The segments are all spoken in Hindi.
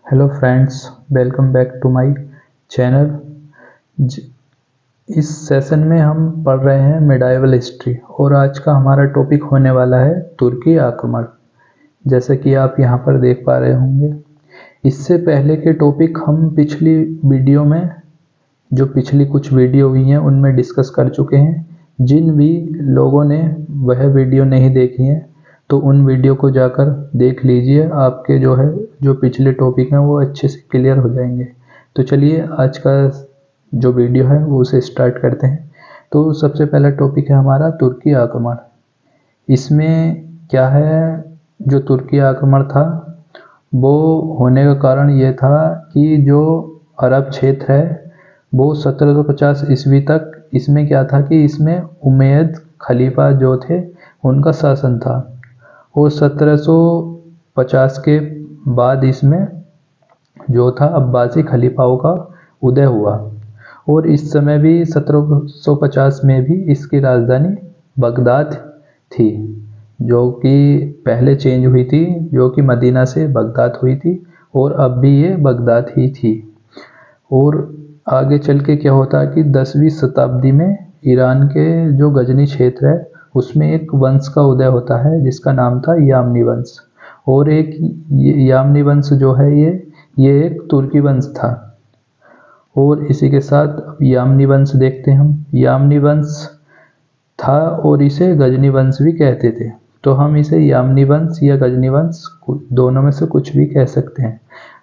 Hello friends, welcome back to my channel. इस सेशन में हम पढ़ रहे हैं मिडाइवल हिस्ट्री और आज का हमारा टॉपिक होने वाला है तुर्की आक्रमण। जैसे कि आप यहाँ पर देख पा रहे होंगे, इससे पहले के टॉपिक हम पिछली वीडियो में जो पिछली कुछ वीडियो हुई हैं उनमें डिस्कस कर चुके हैं। जिन भी लोगों ने वह वीडियो नहीं देखी है तो उन वीडियो को जाकर देख लीजिए। आपके जो पिछले टॉपिक हैं वो अच्छे से क्लियर हो जाएंगे। तो चलिए आज का जो वीडियो है वो उसे स्टार्ट करते हैं। तो सबसे पहला टॉपिक है हमारा तुर्की आक्रमण। इसमें क्या है, जो तुर्की आक्रमण था वो होने का कारण ये था कि जो अरब क्षेत्र है वो 1750 ईस्वी तक इसमें क्या था कि इसमें उमैयद खलीफा जो थे उनका शासन था और 1750 के बाद इसमें जो था अब्बासी खलीफाओं का उदय हुआ और इस समय भी 1750 में भी इसकी राजधानी बगदाद थी, जो कि पहले चेंज हुई थी, जो कि मदीना से बगदाद हुई थी और अब भी ये बगदाद ही थी। और आगे चल के क्या होता है कि 10वीं शताब्दी में ईरान के जो गजनी क्षेत्र है उसमें एक वंश का उदय होता है जिसका नाम था यामनी वंश। और एक यामनी वंश जो है ये एक तुर्की वंश था। और इसी के साथ अब यामनी वंश देखते हैं हम। यामनी वंश था और इसे गजनी वंश भी कहते थे, तो हम इसे यामनी वंश या गजनी वंश दोनों में से कुछ भी कह सकते हैं।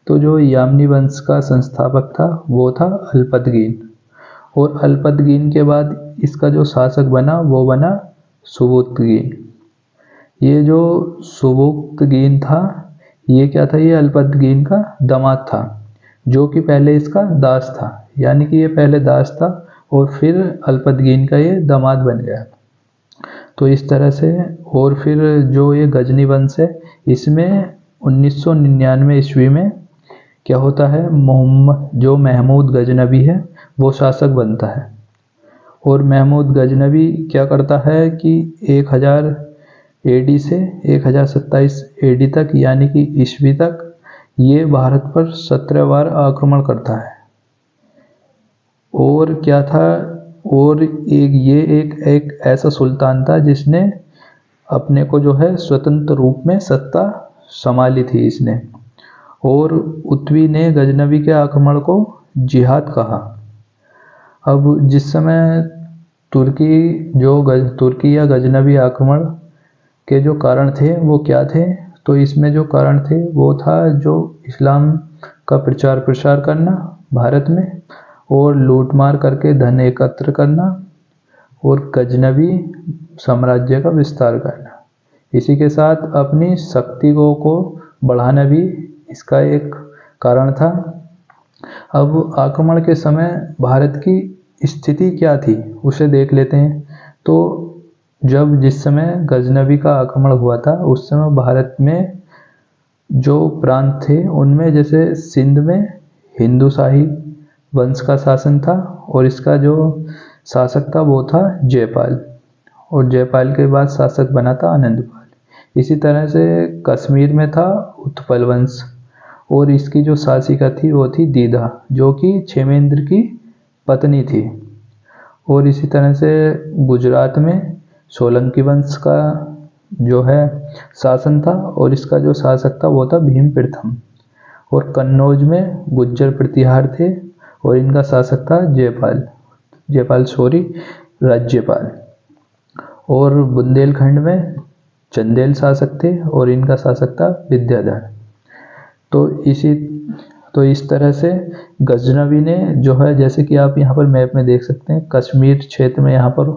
तो जो यामनी वंश का संस्थापक था वो था अल्पतगीन और अल्पतगीन के बाद इसका जो शासक बना वो बना सुबुक्तगीन। ये जो सुबुक्तगीन था ये क्या था, ये अल्पतगीन का दामाद था, जो कि पहले इसका दास था। यानी कि ये पहले दास था और फिर अल्पतगीन का ये दामाद बन गया। तो इस तरह से और फिर जो ये गजनी वंश है इसमें 1999 ईस्वी में क्या होता है, महमूद गजनबी है वो शासक बनता है। और महमूद गजनबी क्या करता है कि 1000 AD से 1027 AD तक यानी कि ईस्वी तक ये भारत पर 17 बार आक्रमण करता है। और क्या था, और एक ऐसा सुल्तान था जिसने अपने को जो है स्वतंत्र रूप में सत्ता संभाली थी इसने। और उत्वी ने गजनबी के आक्रमण को जिहाद कहा। अब जिस समय तुर्की या गजनबी आक्रमण के जो कारण थे वो क्या थे, तो इसमें जो कारण थे वो था जो इस्लाम का प्रचार प्रसार करना भारत में और लूटमार करके धन एकत्र करना और गजनबी साम्राज्य का विस्तार करना। इसी के साथ अपनी शक्ति को बढ़ाना भी इसका एक कारण था। अब आक्रमण के समय भारत की स्थिति क्या थी उसे देख लेते हैं। तो जिस समय गजनबी का आक्रमण हुआ था उस समय भारत में जो प्रांत थे उनमें जैसे सिंध में हिंदू शाही वंश का शासन था और इसका जो शासक था वो था जयपाल और जयपाल के बाद शासक बना था आनंदपाल। इसी तरह से कश्मीर में था उत्पल वंश और इसकी जो शासिका थी वो थी दीदा, जो कि क्षेमेंद्र की पत्नी थी। और इसी तरह से गुजरात में सोलंकी वंश का जो है शासन था और इसका जो शासक था वो था भीम प्रथम। और कन्नौज में गुज्जर प्रतिहार थे और इनका शासक था राज्यपाल। और बुंदेलखंड में चंदेल शासक थे और इनका शासक था विद्याधर। तो इस तरह से गजनबी ने जो है, जैसे कि आप यहाँ पर मैप में देख सकते हैं, कश्मीर क्षेत्र में यहाँ पर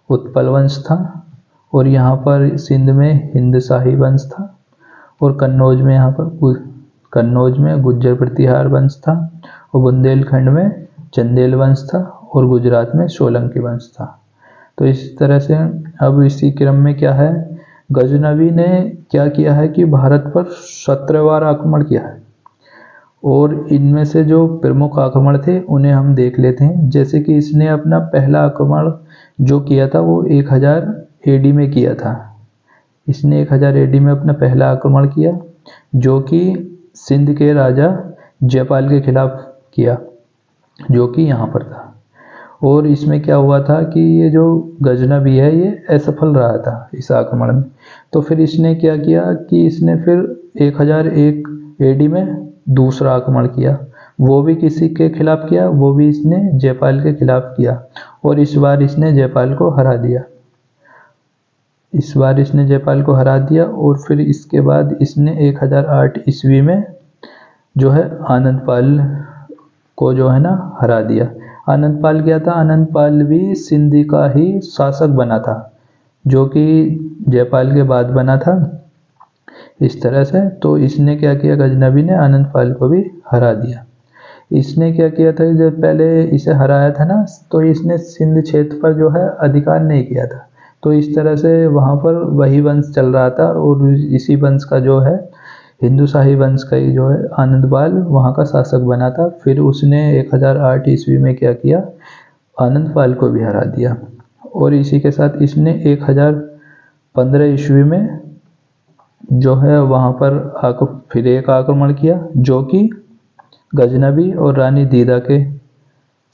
उत्पल वंश था और यहाँ पर सिंध में हिंद शाही वंश था और कन्नौज में गुज्जर प्रतिहार वंश था और बुंदेलखंड में चंदेल वंश था और गुजरात में सोलंकी वंश था। तो इस तरह से अब इसी क्रम में क्या है, गजनबी ने क्या किया है कि भारत पर 17 बार आक्रमण किया है और इनमें से जो प्रमुख आक्रमण थे उन्हें हम देख लेते हैं। जैसे कि इसने अपना पहला आक्रमण जो किया था वो 1000 AD में किया था। इसने 1000 AD में अपना पहला आक्रमण किया, जो कि सिंध के राजा जयपाल के खिलाफ किया, जो कि यहाँ पर था। और इसमें क्या हुआ था कि ये जो गजनबी है ये असफल रहा था इस आक्रमण में। तो फिर इसने क्या किया कि इसने फिर 1001 AD में दूसरा आक्रमण किया। वो भी किसी के खिलाफ किया, वो भी इसने जयपाल के खिलाफ किया, और इस बार इसने जयपाल को हरा दिया। इस बार इसने जयपाल को हरा दिया। और फिर इसके बाद इसने 1008 ईस्वी में जो है आनंदपाल को जो है ना हरा दिया। आनंदपाल क्या था? आनंदपाल भी सिंध का ही शासक बना था, जो कि जयपाल के बाद बना था इस तरह से। तो इसने क्या किया, गजनबी ने आनंदपाल को भी हरा दिया। इसने क्या किया था, जब पहले इसे हराया था ना, तो इसने सिंध क्षेत्र पर जो है अधिकार नहीं किया था। तो इस तरह से वहाँ पर वही वंश चल रहा था, और इसी वंश का जो है हिंदू शाही वंश का ही जो है आनंदपाल वहाँ का शासक बना था। फिर उसने 1008 ईस्वी में क्या किया, आनंदपाल को भी हरा दिया। और इसी के साथ इसने 1015 ईस्वी में जो है वहाँ पर फिर एक आक्रमण किया, जो कि गजनबी और रानी दीदा के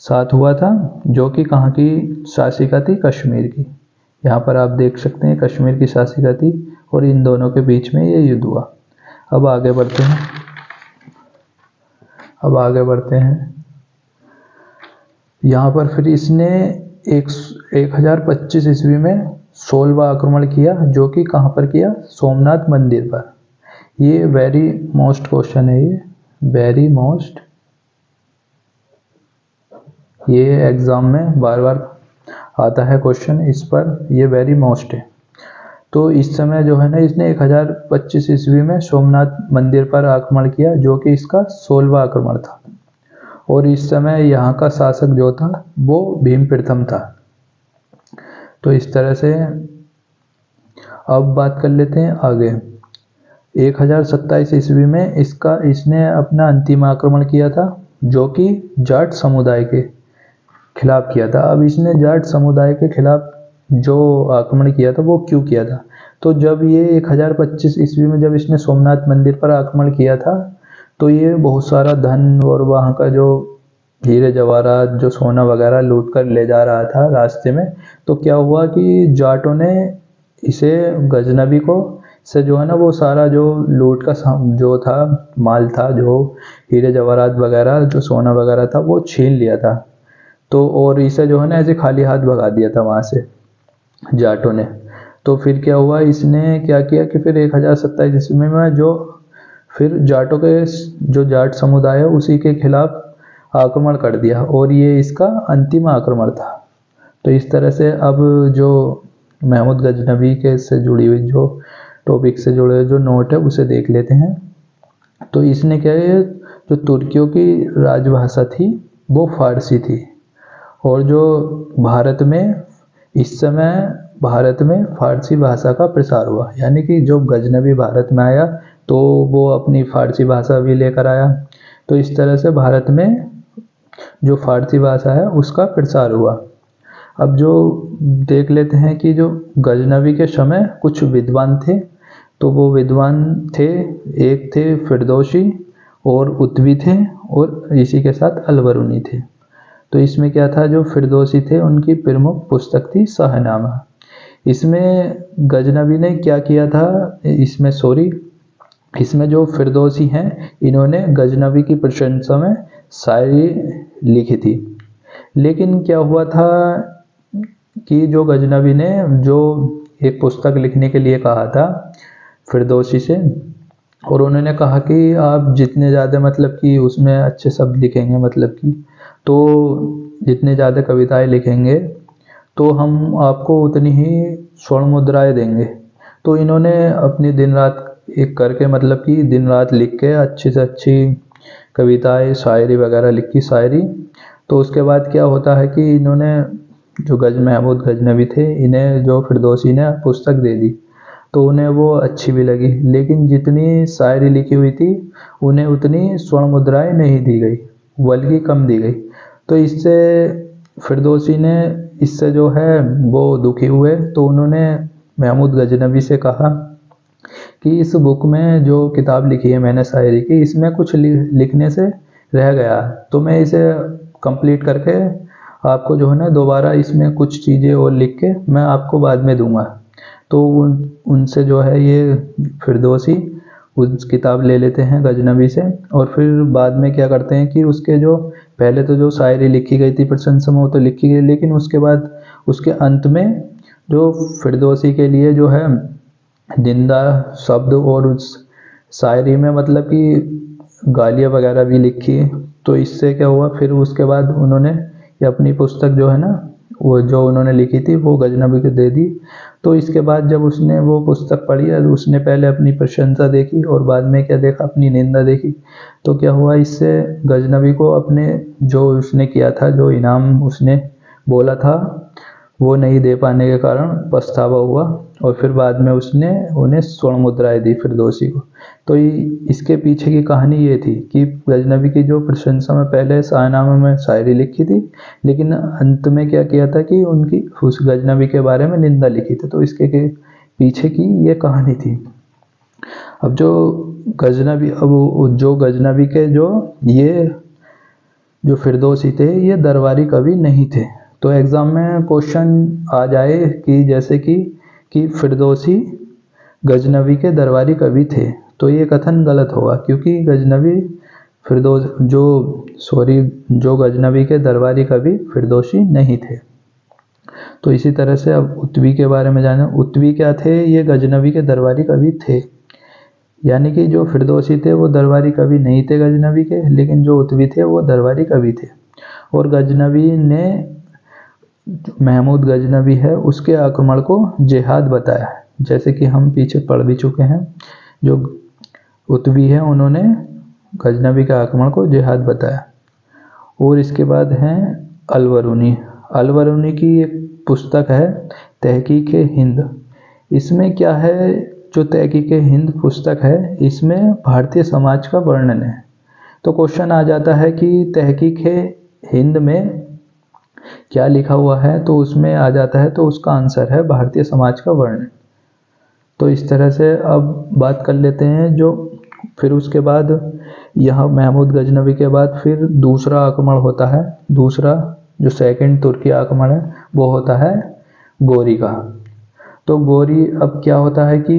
साथ हुआ था, जो कि कहाँ की शासिका थी? कश्मीर की। यहाँ पर आप देख सकते हैं कश्मीर की शासिका थी, और इन दोनों के बीच में ये युद्ध हुआ। अब आगे बढ़ते हैं। यहाँ पर फिर इसने 1025 ईस्वी में 16वां आक्रमण किया, जो कि कहाँ पर किया? सोमनाथ मंदिर पर। ये वेरी मोस्ट क्वेश्चन है, ये वेरी मोस्ट, ये एग्जाम में बार बार आता है क्वेश्चन इस पर, ये वेरी मोस्ट है। तो इस समय जो है ना इसने 1025 ईस्वी में सोमनाथ मंदिर पर आक्रमण किया, जो कि इसका 16वां आक्रमण था। और इस समय यहाँ का शासक जो था वो भीम प्रथम था। तो इस तरह से अब बात कर लेते हैं आगे। 1027 ईस्वी में इसने अपना अंतिम आक्रमण किया था, जो कि जाट समुदाय के खिलाफ किया था। अब इसने जाट समुदाय के खिलाफ जो आक्रमण किया था वो क्यों किया था? तो जब ये 1025 ईस्वी में जब इसने सोमनाथ मंदिर पर आक्रमण किया था, तो ये बहुत सारा धन और वहाँ का जो हीरे जवाहरात, जो सोना वगैरह लूट कर ले जा रहा था रास्ते में। तो क्या हुआ कि जाटों ने इसे, गजनबी को से जो है ना वो सारा जो लूट का जो था माल था, जो हीरे जवाहरात वगैरह, जो सोना वगैरह था, वो छीन लिया था। तो और इसे जो है ना ऐसे खाली हाथ भगा दिया था वहाँ से जाटों ने। तो फिर क्या हुआ, इसने क्या किया कि फिर 1027 ईस्वी में जो फिर जाटों के जो जाट समुदाय है उसी के खिलाफ आक्रमण कर दिया, और ये इसका अंतिम आक्रमण था। तो इस तरह से अब जो महमूद गजनबी के से जुड़ी हुई जो टॉपिक से जुड़े हुए जो नोट है उसे देख लेते हैं। तो इसने क्या है, जो तुर्कियों की राजभाषा थी वो फारसी थी, और जो भारत में इस समय भारत में फारसी भाषा का प्रसार हुआ, यानी कि जो गजनबी भारत में आया तो वो अपनी फारसी भाषा भी लेकर आया। तो इस तरह से भारत में जो फारसी भाषा है उसका प्रसार हुआ। अब जो देख लेते हैं कि जो गजनबी के समय कुछ विद्वान थे, तो वो विद्वान थे, एक थे फिरदौसी और उत्वी थे, और इसी के साथ अलबरूनी थे। तो इसमें क्या था, जो फिरदौसी थे उनकी प्रमुख पुस्तक थी शाहनामा। इसमें गजनबी ने क्या किया था, इसमें जो फिरदौसी हैं इन्होंने गजनबी की प्रशंसा में शायरी लिखी थी। लेकिन क्या हुआ था कि जो गजनबी ने जो एक पुस्तक लिखने के लिए कहा था फिरदौसी से, और उन्होंने कहा कि आप जितने ज़्यादा मतलब कि उसमें अच्छे शब्द लिखेंगे, मतलब कि तो जितने ज़्यादा कविताएं लिखेंगे तो हम आपको उतनी ही स्वर्ण मुद्राएं देंगे। तो इन्होंने अपनी दिन रात एक करके, मतलब कि दिन रात लिख के अच्छी से अच्छी कविताएं, शायरी वगैरह लिखी, शायरी। तो उसके बाद क्या होता है कि इन्होंने जो महमूद गजनबी थे, इन्हें जो फिरदौसी ने पुस्तक दे दी, तो उन्हें वो अच्छी भी लगी, लेकिन जितनी शायरी लिखी हुई थी उन्हें उतनी स्वर्ण मुद्राएं नहीं दी गई, बल्कि कम दी गई। तो इससे फिरदौसी ने इससे जो है वो दुखी हुए। तो उन्होंने महमूद गजनबी से कहा कि इस बुक में जो किताब लिखी है मैंने शायरी की, इसमें कुछ लिखने से रह गया, तो मैं इसे कंप्लीट करके आपको जो है ना दोबारा इसमें कुछ चीज़ें और लिख के मैं आपको बाद में दूंगा। तो उनसे जो है ये फिरदौसी उस किताब ले लेते हैं गजनवी से, और फिर बाद में क्या करते हैं कि उसके जो पहले तो जो शायरी लिखी गई थी प्रशंसा में वो तो लिखी गई, लेकिन उसके बाद उसके अंत में जो फिरदौसी के लिए जो है निंदा शब्द और उस शायरी में मतलब कि गालियाँ वगैरह भी लिखी। तो इससे क्या हुआ, फिर उसके बाद उन्होंने ये अपनी पुस्तक जो है ना वो जो उन्होंने लिखी थी वो गजनवी को दे दी। तो इसके बाद जब उसने वो पुस्तक पढ़ी, उसने पहले अपनी प्रशंसा देखी और बाद में क्या देखा, अपनी निंदा देखी। तो क्या हुआ, इससे गजनवी को अपने जो उसने किया था, जो इनाम उसने बोला था वो नहीं दे पाने के कारण पछतावा हुआ, और फिर बाद में उसने उन्हें स्वर्ण मुद्राएं दी फिरदौसी को। तो इसके पीछे की कहानी ये थी कि गजनवी की जो प्रशंसा में पहले शाहनामे में शायरी लिखी थी, लेकिन अंत में क्या किया था कि उनकी उस गजनवी के बारे में निंदा लिखी थी। तो इसके के पीछे की ये कहानी थी। अब जो गजनवी के ये जो फिरदौसी थे ये दरबारी कवि नहीं थे। तो एग्ज़ाम में क्वेश्चन आ जाए कि जैसे कि फिरदौसी गजनवी के दरबारी कवि थे, तो ये कथन गलत होगा, क्योंकि जो गजनवी के दरबारी कवि फिरदौसी नहीं थे। तो इसी तरह से अब उत्वी के बारे में जाना। उत्वी क्या थे, ये गजनवी के दरबारी कवि थे, यानी कि जो फिरदौसी थे वो दरबारी कवि नहीं थे गजनवी के, लेकिन जो उत्वी थे वो दरबारी कवि थे। और गजनवी ने महमूद गजनवी है उसके आक्रमण को जिहाद बताया है, जैसे कि हम पीछे पढ़ भी चुके हैं। जो उत्वी है उन्होंने गजनवी के आक्रमण को जिहाद बताया। और इसके बाद हैं अलवरूनी। अलवरूनी की एक पुस्तक है तहकीक हिंद। इसमें क्या है, जो तहकीक हिंद पुस्तक है इसमें भारतीय समाज का वर्णन है। तो क्वेश्चन आ जाता है कि तहकीक हिंद में क्या लिखा हुआ है, तो उसमें आ जाता है तो उसका आंसर है भारतीय समाज का वर्णन। तो इस तरह से अब बात कर लेते हैं जो फिर उसके बाद यहाँ महमूद गजनवी के बाद फिर दूसरा आक्रमण होता है। दूसरा जो सेकंड तुर्की आक्रमण है वो होता है गोरी का। तो गोरी अब क्या होता है कि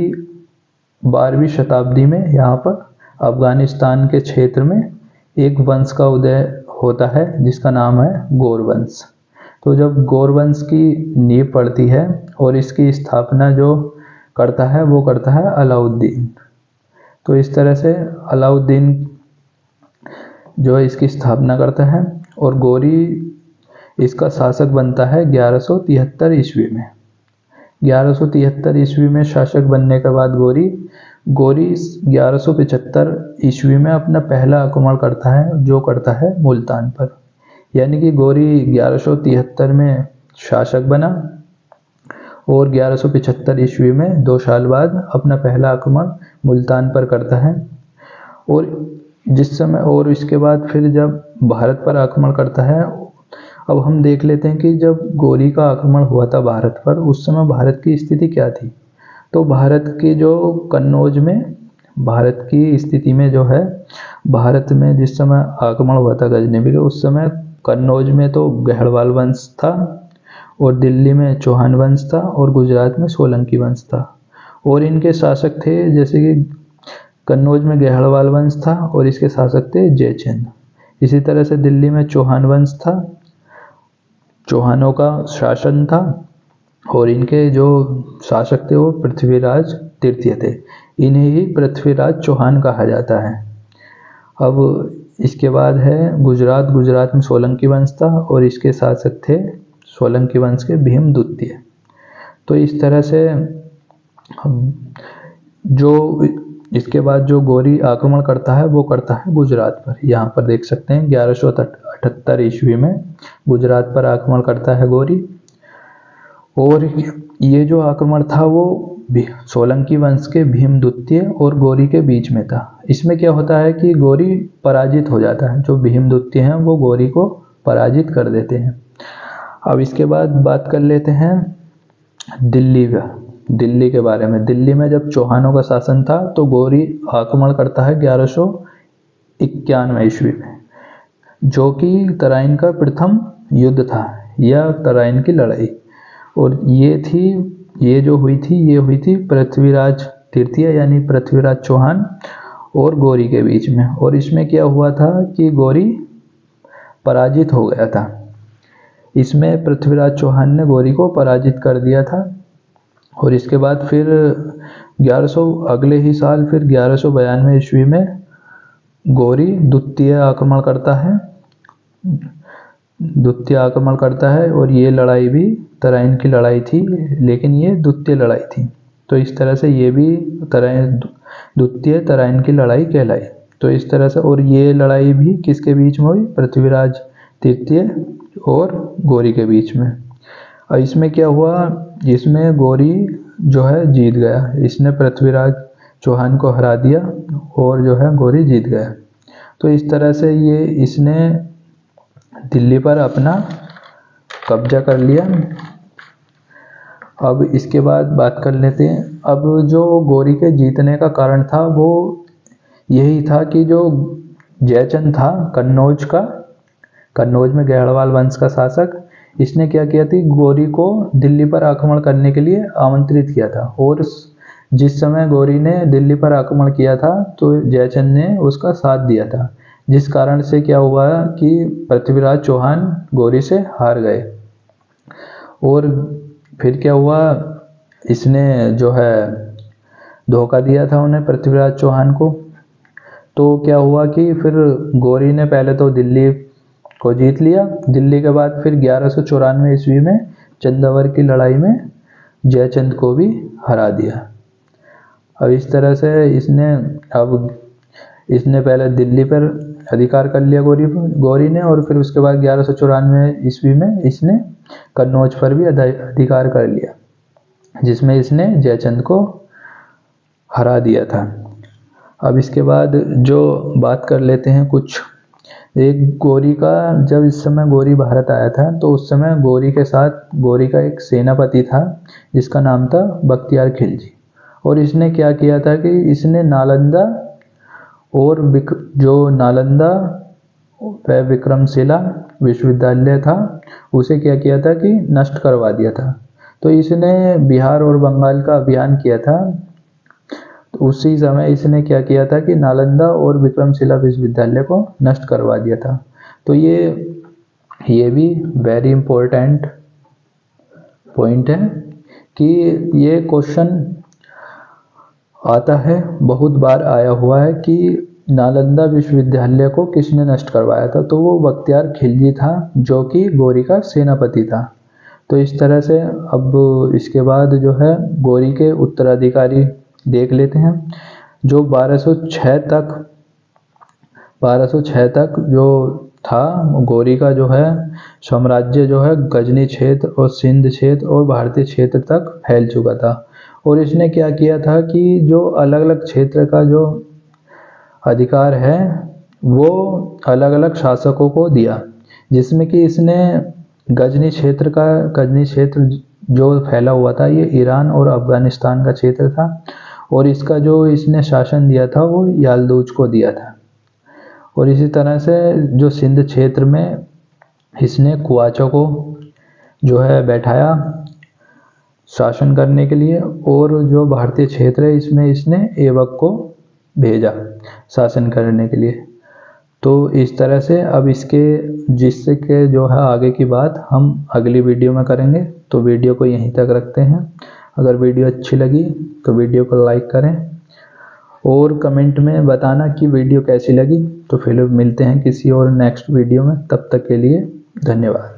12वीं शताब्दी में यहाँ पर अफगानिस्तान के क्षेत्र में एक वंश का उदय होता है जिसका नाम है गौर वंश। तो जब गौर वंश की नींव पड़ती है और इसकी स्थापना जो करता है वो करता है अलाउद्दीन। तो इस तरह से अलाउद्दीन जो है इसकी स्थापना करता है और गोरी इसका शासक बनता है 1173 ईस्वी में। 1173 ईस्वी में शासक बनने के बाद गोरी 1175 ईस्वी में अपना पहला आक्रमण करता है, जो करता है मुल्तान पर। यानी कि गोरी 1173 में शासक बना और 1175 ईस्वी में 2 साल बाद अपना पहला आक्रमण मुल्तान पर करता है। और जिस समय और इसके बाद फिर जब भारत पर आक्रमण करता है, अब हम देख लेते हैं कि जब गोरी का आक्रमण हुआ था भारत पर, उस समय भारत की स्थिति क्या थी। तो भारत की जो कन्नौज में भारत की स्थिति में जो है, भारत में जिस समय आक्रमण हुआ था गजनवी का, उस समय कन्नौज में तो गहड़वाल वंश था और दिल्ली में चौहान वंश था और गुजरात में सोलंकी वंश था। और इनके शासक थे, जैसे कि कन्नौज में गहड़वाल वंश था और इसके शासक थे जयचंद। इसी तरह से दिल्ली में चौहान वंश था, चौहानों का शासन था और इनके जो शासक थे वो पृथ्वीराज तृतीय थे। इन्हें ही पृथ्वीराज चौहान कहा जाता है। अब इसके बाद है गुजरात। गुजरात में सोलंकी वंश था और इसके शासक थे सोलंकी वंश के भीम द्वितीय। तो इस तरह से जो इसके बाद जो गोरी आक्रमण करता है वो करता है गुजरात पर। यहाँ पर देख सकते हैं 1178 ईस्वी में गुजरात पर आक्रमण करता है गोरी। और ये जो आक्रमण था वो सोलंकी वंश के भीम द्वितीय और गोरी के बीच में था। इसमें क्या होता है कि गोरी पराजित हो जाता है, जो भीम द्वितीय हैं वो गोरी को पराजित कर देते हैं। अब इसके बाद बात कर लेते हैं दिल्ली का। दिल्ली के बारे में। दिल्ली में जब चौहानों का शासन था तो गौरी आक्रमण करता है 1191 ईस्वी में, जो कि तराइन का प्रथम युद्ध था या तराइन की लड़ाई। और ये जो हुई थी पृथ्वीराज तृतीय यानी पृथ्वीराज चौहान और गौरी के बीच में। और इसमें क्या हुआ था कि गौरी पराजित हो गया था। इसमें पृथ्वीराज चौहान ने गौरी को पराजित कर दिया था। और इसके बाद फिर 1192 ईस्वी में गौरी द्वितीय आक्रमण करता है और ये लड़ाई भी तराइन की लड़ाई थी, लेकिन ये द्वितीय लड़ाई थी। तो इस तरह से ये भी द्वितीय तराइन की लड़ाई कहलाई। तो इस तरह से, और ये लड़ाई भी किसके बीच में हुई? पृथ्वीराज तृतीय और गौरी के बीच में। और इसमें क्या हुआ? इसमें गौरी जो है जीत गया। इसने पृथ्वीराज चौहान को हरा दिया और जो है गौरी जीत गया। तो इस तरह से इसने दिल्ली पर अपना कब्जा कर लिया। अब इसके बाद बात कर लेते हैं। अब जो गौरी के जीतने का कारण था वो यही था कि जो जयचंद था कन्नौज में गहड़वाल वंश का शासक, इसने क्या किया थी? गौरी को दिल्ली पर आक्रमण करने के लिए आमंत्रित किया था। और जिस समय गौरी ने दिल्ली पर आक्रमण किया था तो जयचंद ने उसका साथ दिया था, जिस कारण से क्या हुआ कि पृथ्वीराज चौहान गौरी से हार गए। और फिर क्या हुआ? इसने जो है धोखा दिया था उन्हें, पृथ्वीराज चौहान को। तो क्या हुआ कि फिर गौरी ने पहले तो दिल्ली को जीत लिया। दिल्ली के बाद फिर 1194 ईस्वी में चंदावर की लड़ाई में जयचंद को भी हरा दिया। अब इस तरह से इसने पहले दिल्ली पर अधिकार कर लिया गौरी ने, और फिर उसके बाद 1194 ईस्वी में इसने कन्नौज पर भी अधिकार कर लिया, जिसमें इसने जयचंद को हरा दिया था। अब इसके बाद जो बात कर लेते हैं कुछ एक गौरी का। जब इस समय गौरी भारत आया था तो उस समय गौरी के साथ गौरी का एक सेनापति था जिसका नाम था बख्तियार खिलजी। और इसने क्या किया था कि इसने नालंदा और नालंदा व विक्रमशिला विश्वविद्यालय था उसे क्या किया था कि नष्ट करवा दिया था। तो इसने बिहार और बंगाल का अभियान किया था। तो उसी समय इसने क्या किया था कि नालंदा और विक्रमशिला विश्वविद्यालय को नष्ट करवा दिया था। तो ये भी वेरी इम्पोर्टेंट पॉइंट है कि ये क्वेश्चन आता है, बहुत बार आया हुआ है कि नालंदा विश्वविद्यालय को किसने नष्ट करवाया था? तो वो बख्तियार खिलजी था, जो कि गौरी का सेनापति था। तो इस तरह से अब इसके बाद जो है गौरी के उत्तराधिकारी देख लेते हैं। जो 1206 तक जो था गौरी का जो है साम्राज्य जो है गजनी क्षेत्र और सिंध क्षेत्र और भारतीय क्षेत्र तक फैल चुका था। और इसने क्या किया था कि जो अलग अलग क्षेत्र का जो अधिकार है वो अलग अलग शासकों को दिया, जिसमें कि इसने गजनी क्षेत्र जो फैला हुआ था ये ईरान और अफगानिस्तान का क्षेत्र था। और इसका जो इसने शासन दिया था वो यालदूज को दिया था। और इसी तरह से जो सिंध क्षेत्र में इसने कुआचों को जो है बैठाया शासन करने के लिए। और जो भारतीय क्षेत्र है इसमें इसने ऐबक को भेजा शासन करने के लिए। तो इस तरह से अब जिसके जो है आगे की बात हम अगली वीडियो में करेंगे। तो वीडियो को यहीं तक रखते हैं। अगर वीडियो अच्छी लगी तो वीडियो को लाइक करें और कमेंट में बताना कि वीडियो कैसी लगी। तो फिर मिलते हैं किसी और नेक्स्ट वीडियो में, तब तक के लिए धन्यवाद।